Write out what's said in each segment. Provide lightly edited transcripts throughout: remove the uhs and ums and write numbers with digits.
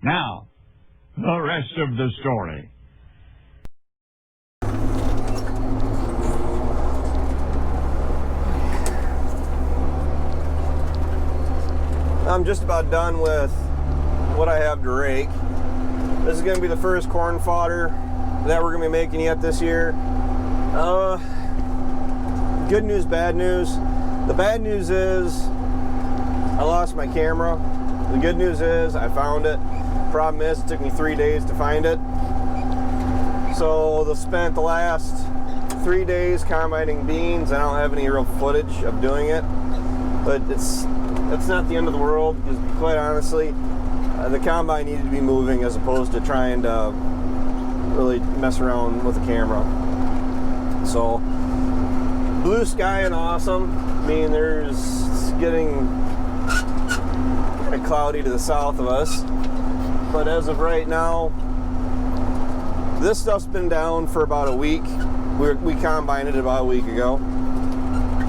Now, the rest of the story. I'm just about done with what I have to rake. This is going to be the first corn fodder that we're going to be making yet this year. Good news, bad news. The bad news is I lost my camera. The good news is I found it. Problem is it took me 3 days to find it. So I spent the last 3 days combining beans. I don't have any real footage of doing it, but it's not the end of the world, because quite honestly, the combine needed to be moving as opposed to trying to really mess around with the camera. So, blue sky and awesome. I mean, it's getting kind of cloudy to the south of us, but as of right now, this stuff's been down for about a week. We combined it about a week ago.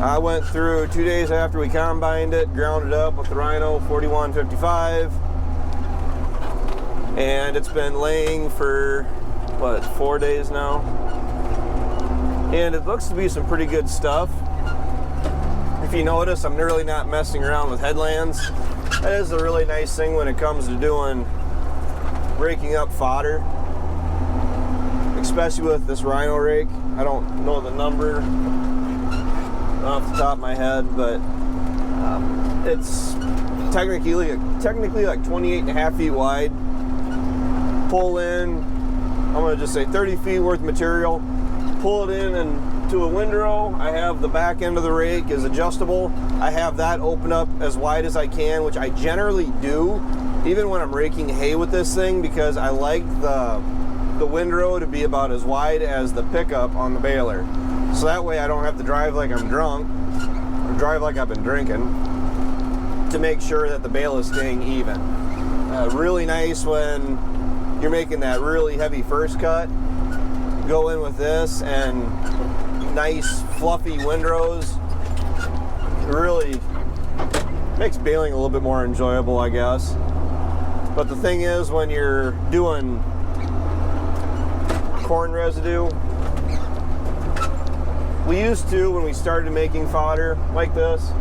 I went through 2 days after we combined it, ground it up with the Rhino 4155, and it's been laying for, 4 days now? And it looks to be some pretty good stuff. If you notice, I'm really not messing around with headlands. That is a really nice thing when it comes to doing raking up fodder, especially with this Rhino rake. I don't know the number off the top of my head, but it's technically like 28.5 feet wide. Pull in, I'm gonna just say 30 feet worth of material, pull it in into a windrow. I have the back end of the rake is adjustable. I have that open up as wide as I can, which I generally do even when I'm raking hay with this thing, because I like the windrow to be about as wide as the pickup on the baler. So that way I don't have to drive like I'm drunk, or drive like I've been drinking, to make sure that the bale is staying even. Really nice when you're making that really heavy first cut. Go in with this and nice fluffy windrows. It really makes baling a little bit more enjoyable, I guess. But the thing is, when you're doing corn residue, we used to, when we started making fodder like this,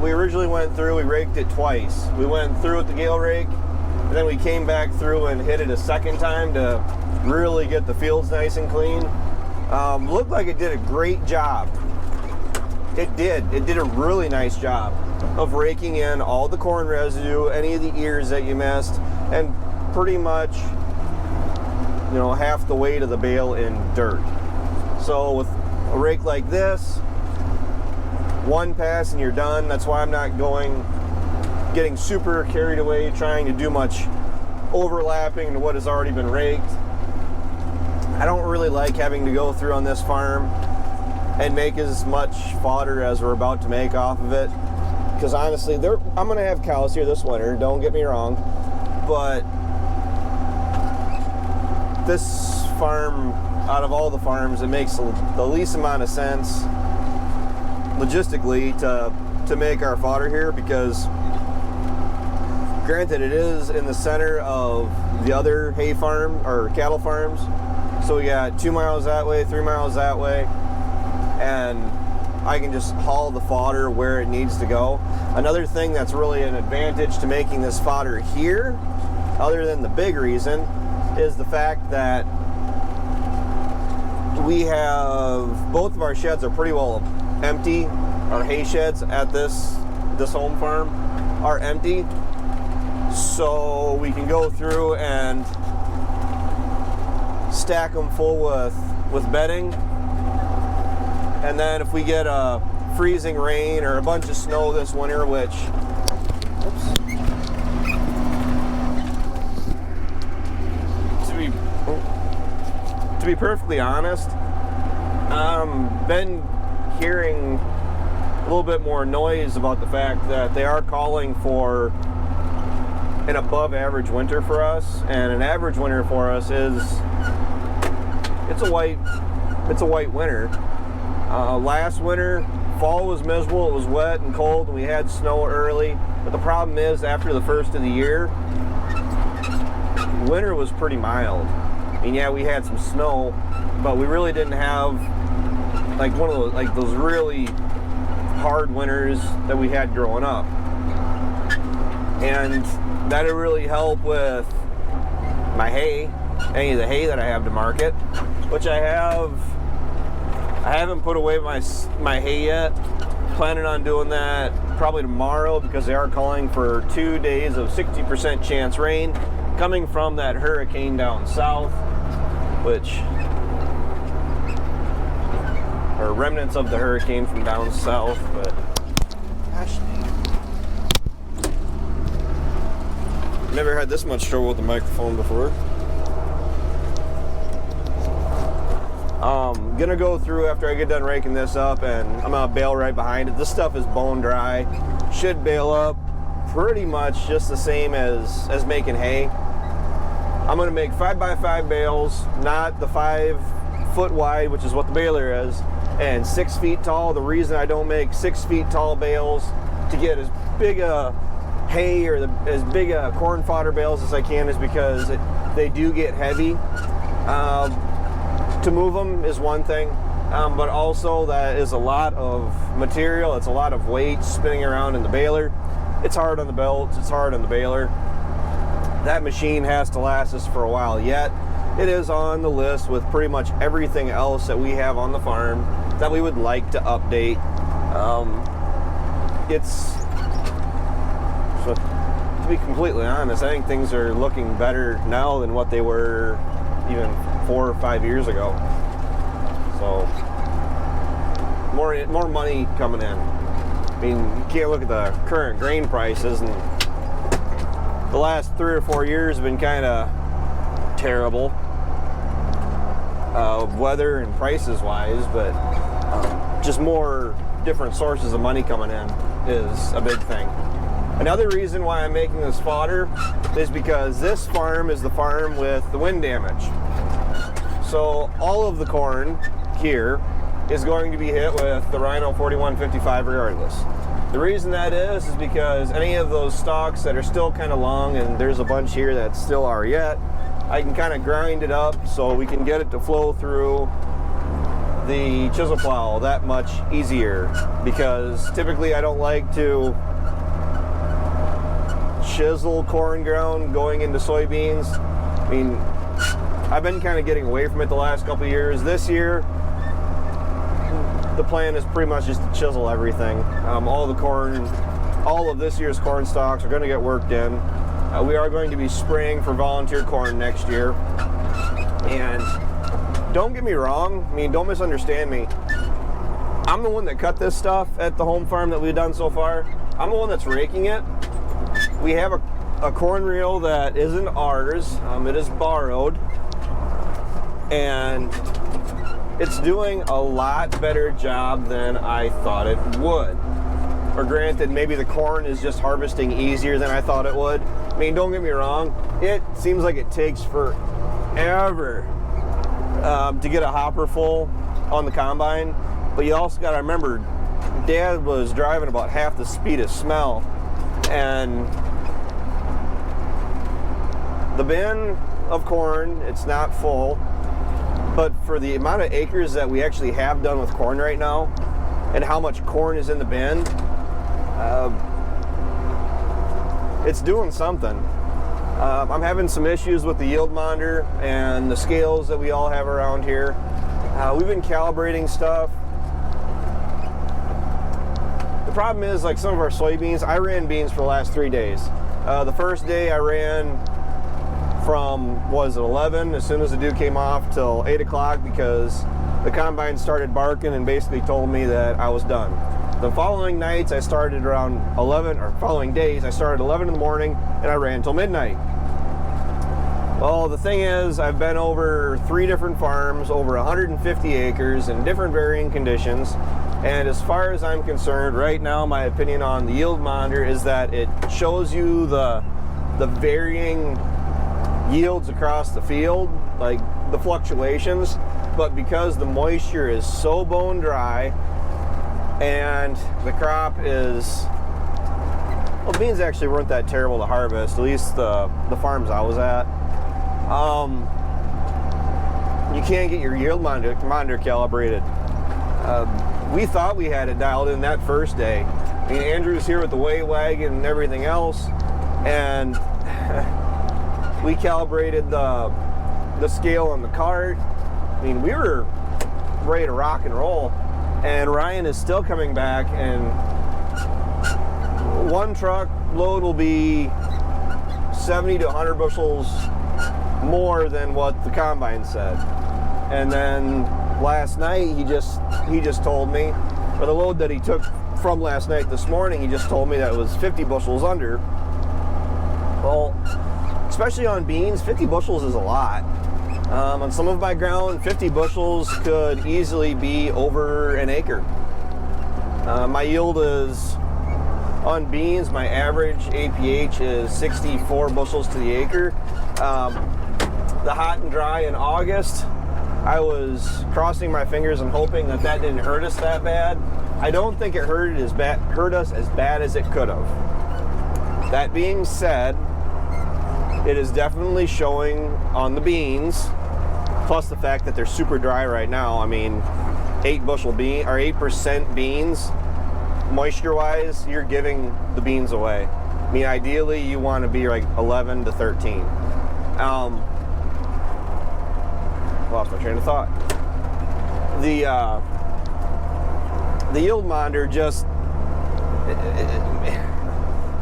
we originally went through, we raked it twice. We went through with the Gale rake, and then we came back through and hit it a second time to really get the fields nice and clean. Looked like it did a great job. It did a really nice job of raking in all the corn residue, any of the ears that you missed, and pretty much, half the weight of the bale in dirt. So with a rake like this, one pass and you're done. That's why I'm not getting super carried away trying to do much overlapping to what has already been raked. I don't really like having to go through on this farm and make as much fodder as we're about to make off of it, because honestly, I'm going to have cows here this winter, don't get me wrong, but this farm, out of all the farms, it makes the least amount of sense logistically to make our fodder here, because granted it is in the center of the other hay farm or cattle farms, so we got 2 miles that way, 3 miles that way, and I can just haul the fodder where it needs to go. Another thing that's really an advantage to making this fodder here, other than the big reason, is the fact that we have, both of our sheds are pretty well empty. Our hay sheds at this home farm are empty, so we can go through and stack them full with bedding, and then if we get a freezing rain or a bunch of snow this winter, which to be perfectly honest, been hearing a little bit more noise about the fact that they are calling for an above average winter for us, and an average winter for us is it's a white winter. Last winter, fall was miserable. It was wet and cold, and we had snow early. But the problem is, after the first of the year, winter was pretty mild. I mean, yeah, we had some snow, but we really didn't have like one of those, like those really hard winters that we had growing up. And that'll really help with my hay, any of the hay that I have to market, which I haven't put away my hay yet. Planning on doing that probably tomorrow, because they are calling for 2 days of 60% chance rain coming from that hurricane down south, or remnants of the hurricane from down south. But gosh, never had this much trouble with the microphone before. Gonna go through after I get done raking this up, and I'm gonna bale right behind it. This stuff is bone dry. Should bale up pretty much just the same as making hay. I'm gonna make 5x5 bales, not the 5 foot wide, which is what the baler is, and 6 feet tall. The reason I don't make 6 feet tall bales to get as big a hay or as big a corn fodder bales as I can is because they do get heavy. To move them is one thing, but also that is a lot of material. It's a lot of weight spinning around in the baler. It's hard on the belts, it's hard on the baler. That machine has to last us for a while yet. It is on the list with pretty much everything else that we have on the farm that we would like to update. So to be completely honest, I think things are looking better now than what they were even 4 or 5 years ago. So more money coming in. I mean, you can't look at the current grain prices, and the last 3 or 4 years have been kind of terrible, weather and prices wise, but just more different sources of money coming in is a big thing. Another reason why I'm making this fodder is because this farm is the farm with the wind damage. So all of the corn here is going to be hit with the Rhino 4155 regardless. The reason that is because any of those stalks that are still kind of long, and there's a bunch here that still are yet, I can kind of grind it up so we can get it to flow through the chisel plow that much easier, because typically I don't like to chisel corn ground going into soybeans. I mean, I've been kind of getting away from it the last couple of years. This year, the plan is pretty much just to chisel everything. All of this year's corn stalks are going to get worked in. We are going to be spraying for volunteer corn next year. And don't get me wrong, I mean, don't misunderstand me. I'm the one that cut this stuff at the home farm that we've done so far. I'm the one that's raking it. We have a corn reel that isn't ours. It is borrowed. And it's doing a lot better job than I thought it would. Or granted, maybe the corn is just harvesting easier than I thought it would. I mean, don't get me wrong, it seems like it takes forever to get a hopper full on the combine. But you also got to remember, Dad was driving about half the speed of smell, and the bin of corn, it's not full, but for the amount of acres that we actually have done with corn right now and how much corn is in the bin, it's doing something. I'm having some issues with the yield monitor and the scales that we all have around here. We've been calibrating stuff. The problem is, like some of our soybeans, I ran beans for the last 3 days. The first day I ran from, 11, as soon as the dew came off, till 8 o'clock, because the combine started barking and basically told me that I was done. The following nights I started around 11, or following days I started 11 in the morning and I ran till midnight. Well, the thing is, I've been over 3 different farms, over 150 acres in different varying conditions, and as far as I'm concerned, right now my opinion on the yield monitor is that it shows you the varying yields across the field, like the fluctuations, but because the moisture is so bone dry and the crop is, well, beans actually weren't that terrible to harvest, at least the farms I was at. you can't get your yield monitor calibrated. We thought we had it dialed in that first day. I mean, Andrew's here with the weigh wagon and everything else, and we calibrated the scale on the cart. I mean, we were ready to rock and roll, and Ryan is still coming back, and one truck load will be 70 to 100 bushels more than what the combine said. And then last night he just told me, or the load that he took from last night this morning, he just told me that it was 50 bushels under. Well, especially on beans, 50 bushels is a lot. On some of my ground, 50 bushels could easily be over an acre. My yield is, on beans, my average APH is 64 bushels to the acre. The hot and dry in August, I was crossing my fingers and hoping that didn't hurt us that bad. I don't think it hurt us as bad as it could have. That being said, it is definitely showing on the beans, plus the fact that they're super dry right now. I mean, 8% beans, moisture-wise, you're giving the beans away. I mean, ideally, you want to be like 11 to 13. Lost my train of thought. The yield monitor just,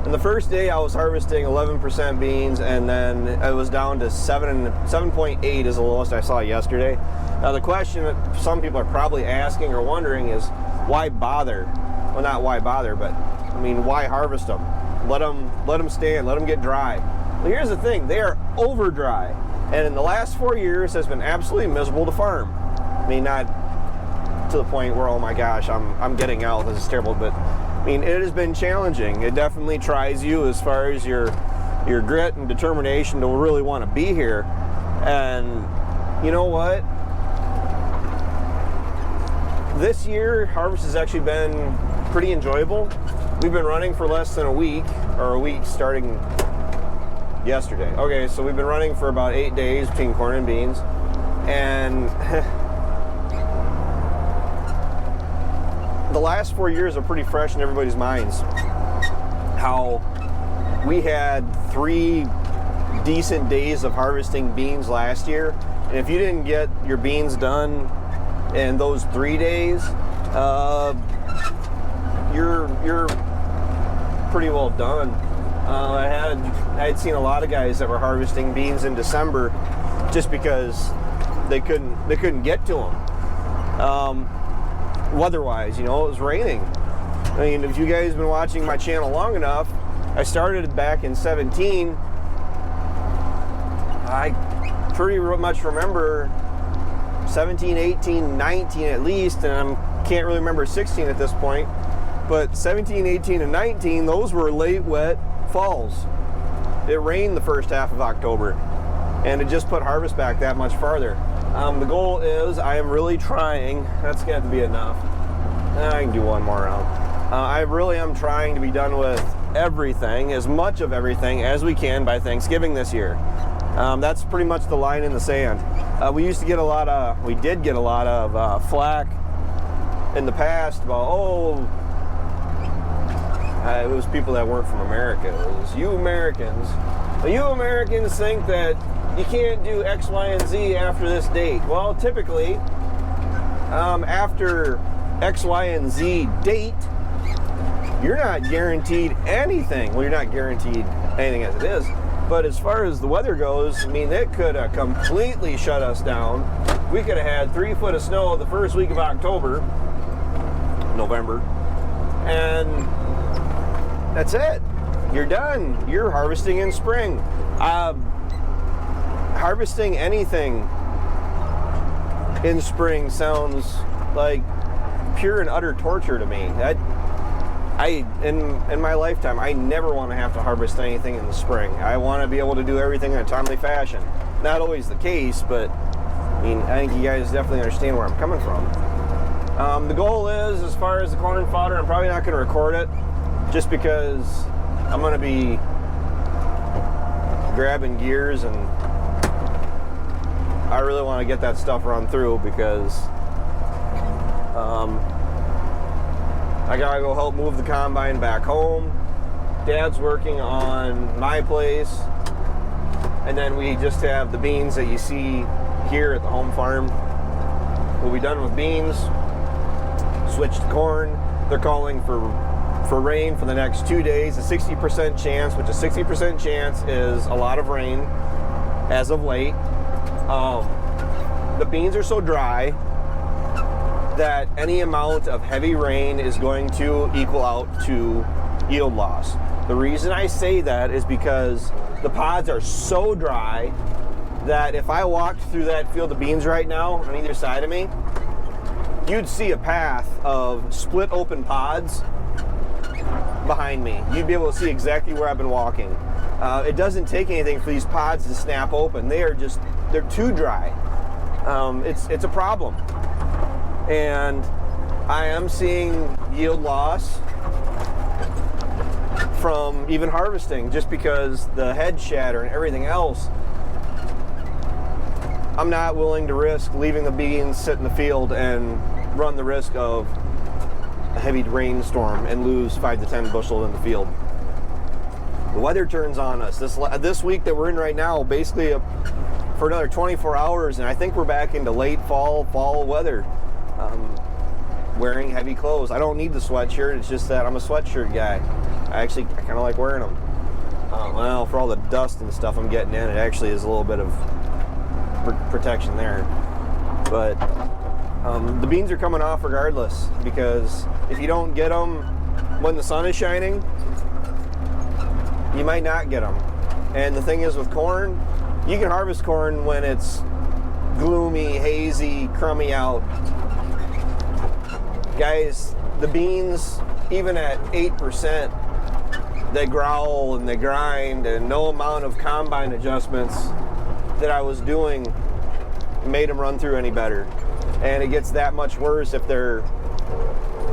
in the first day I was harvesting 11% beans, and then it was down to 7.8 is the lowest I saw yesterday. Now the question that some people are probably asking or wondering is, why bother? Well, not why bother, but I mean, why harvest them? Let them stand, let them get dry. Well, here's the thing, they are over dry. And in the last 4 years has been absolutely miserable to farm. I mean, not to the point where, oh my gosh, I'm getting out, this is terrible, but I mean, it has been challenging. It definitely tries you as far as your grit and determination to really want to be here. And you know what? This year, harvest has actually been pretty enjoyable. We've been running for less than a week starting yesterday. Okay, so we've been running for about 8 days between corn and beans, and the last 4 years are pretty fresh in everybody's minds. How we had 3 decent days of harvesting beans last year, and if you didn't get your beans done in those 3 days, you're pretty well done. I had seen a lot of guys that were harvesting beans in December just because they couldn't get to them. Weather-wise, you know, it was raining. I mean, if you guys have been watching my channel long enough, I started back in 17. I pretty much remember 17, 18, 19 at least, and I can't really remember 16 at this point. But 17, 18, and 19, those were late, wet falls. It rained the first half of October, and it just put harvest back that much farther. The goal is, I am really trying, that's going to have to be enough. I can do one more round. I really am trying to be done with everything, as much of everything as we can by Thanksgiving this year. That's pretty much the line in the sand. We did get a lot of flack in the past about, it was people that weren't from America. It was you Americans. You Americans think that you can't do X, Y, and Z after this date. Well, typically, after X, Y, and Z date, you're not guaranteed anything. Well, you're not guaranteed anything as it is. But as far as the weather goes, I mean, it could have completely shut us down. We could have had 3 foot of snow the first week of November, and that's it. You're done. You're harvesting in spring. Harvesting anything in spring sounds like pure and utter torture to me. In my lifetime, I never want to have to harvest anything in the spring. I want to be able to do everything in a timely fashion. Not always the case, but I mean, I think you guys definitely understand where I'm coming from. The goal is, as far as the corn fodder, I'm probably not going to record it, just because I'm going to be grabbing gears and I really want to get that stuff run through because I gotta go help move the combine back home. Dad's working on my place, and then we just have the beans that you see here at the home farm. We'll be done with beans, switch to corn. They're calling for rain for the next 2 days, a 60% chance, which a 60% chance is a lot of rain as of late. The beans are so dry that any amount of heavy rain is going to equal out to yield loss. The reason I say that is because the pods are so dry that if I walked through that field of beans right now on either side of me, you'd see a path of split open pods behind me. You'd be able to see exactly where I've been walking. It doesn't take anything for these pods to snap open. They're too dry. It's a problem. And I am seeing yield loss from even harvesting just because the head shatter and everything else. I'm not willing to risk leaving the beans sit in the field and run the risk of a heavy rainstorm and lose 5 to 10 bushel in the field. The weather turns on us. This week that we're in right now, basically for another 24 hours, and I think we're back into late fall weather. Wearing heavy clothes. I don't need the sweatshirt, it's just that I'm a sweatshirt guy. I kind of like wearing them. Well, for all the dust and stuff I'm getting in, it actually is a little bit of protection there. But the beans are coming off regardless, because if you don't get them when the sun is shining, you might not get them. And the thing is with corn, you can harvest corn when it's gloomy, hazy, crummy out. Guys, the beans, even at 8%, they growl and they grind, and no amount of combine adjustments that I was doing made them run through any better. And it gets that much worse if they're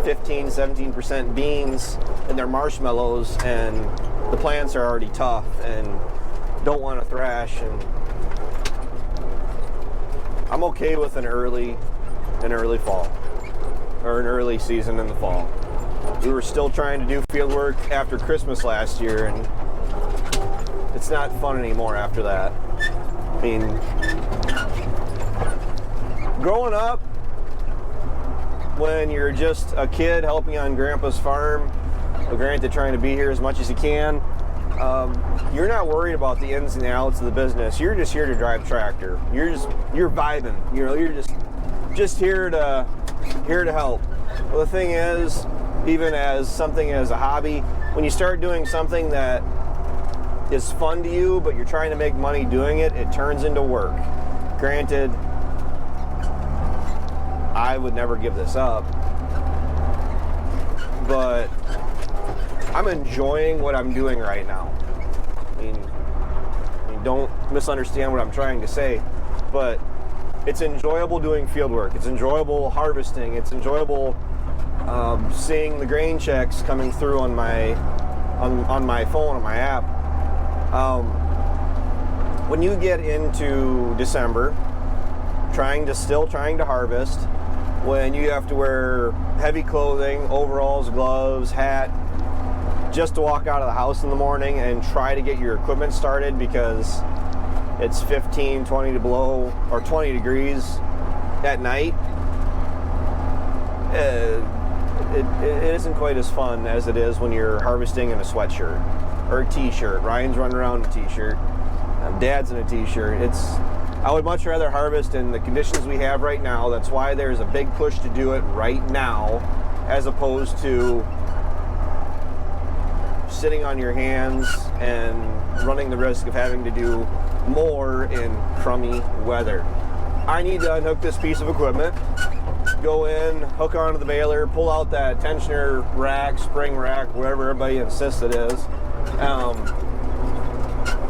15, 17% beans and they're marshmallows and the plants are already tough and don't want to thrash. And I'm okay with an early fall or an early season in the fall. We were still trying to do field work after Christmas last year, and it's not fun anymore after that. I mean, growing up, when you're just a kid helping on Grandpa's farm, granted trying to be here as much as you can, you're not worried about the ins and outs of the business. You're just here to drive tractor. You're vibing. You're just here to help. Well, the thing is, even as something as a hobby, when you start doing something that is fun to you, but you're trying to make money doing it, it turns into work. Granted, I would never give this up, but I'm enjoying what I'm doing right now. I mean, don't misunderstand what I'm trying to say, but it's enjoyable doing field work. It's enjoyable harvesting. It's enjoyable seeing the grain checks coming through on my phone, on my app. When you get into December, still trying to harvest, when you have to wear heavy clothing, overalls, gloves, hat, just to walk out of the house in the morning and try to get your equipment started because it's 15, 20 below or 20 degrees at night, it isn't quite as fun as it is when you're harvesting in a sweatshirt or a t-shirt. Ryan's running around in a t-shirt. Dad's in a t-shirt. I would much rather harvest in the conditions we have right now. That's why there's a big push to do it right now, as opposed to sitting on your hands and running the risk of having to do more in crummy weather. I need to unhook this piece of equipment, go in, hook onto the baler, pull out that tensioner rack, spring rack, whatever everybody insists it is.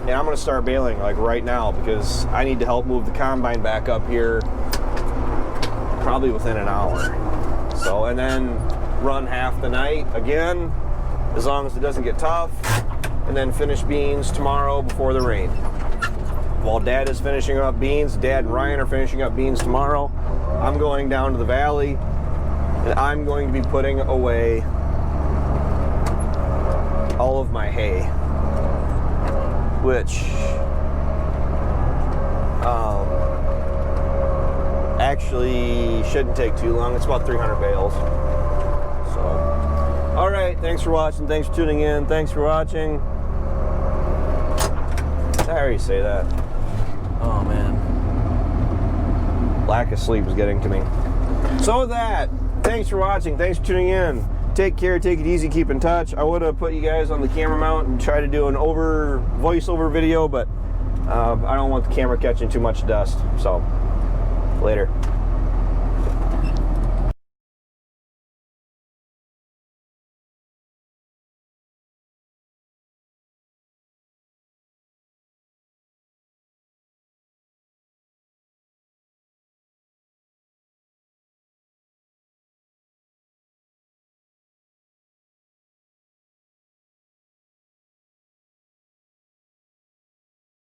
And I'm going to start baling like right now because I need to help move the combine back up here probably within an hour. So, and then run half the night again, as long as it doesn't get tough, and then finish beans tomorrow before the rain. while Dad is finishing up beans, Dad and Ryan are finishing up beans tomorrow, I'm going down to the valley and I'm going to be putting away all of my hay, which actually shouldn't take too long. It's about 300 bales. So, all right, thanks for watching, thanks for tuning in, thanks for watching. Did I already say that? Oh man, lack of sleep is getting to me. So with that, thanks for watching, thanks for tuning in. Take care, take it easy, keep in touch. I would have put you guys on the camera mount and try to do an voiceover video, but I don't want the camera catching too much dust. So, later.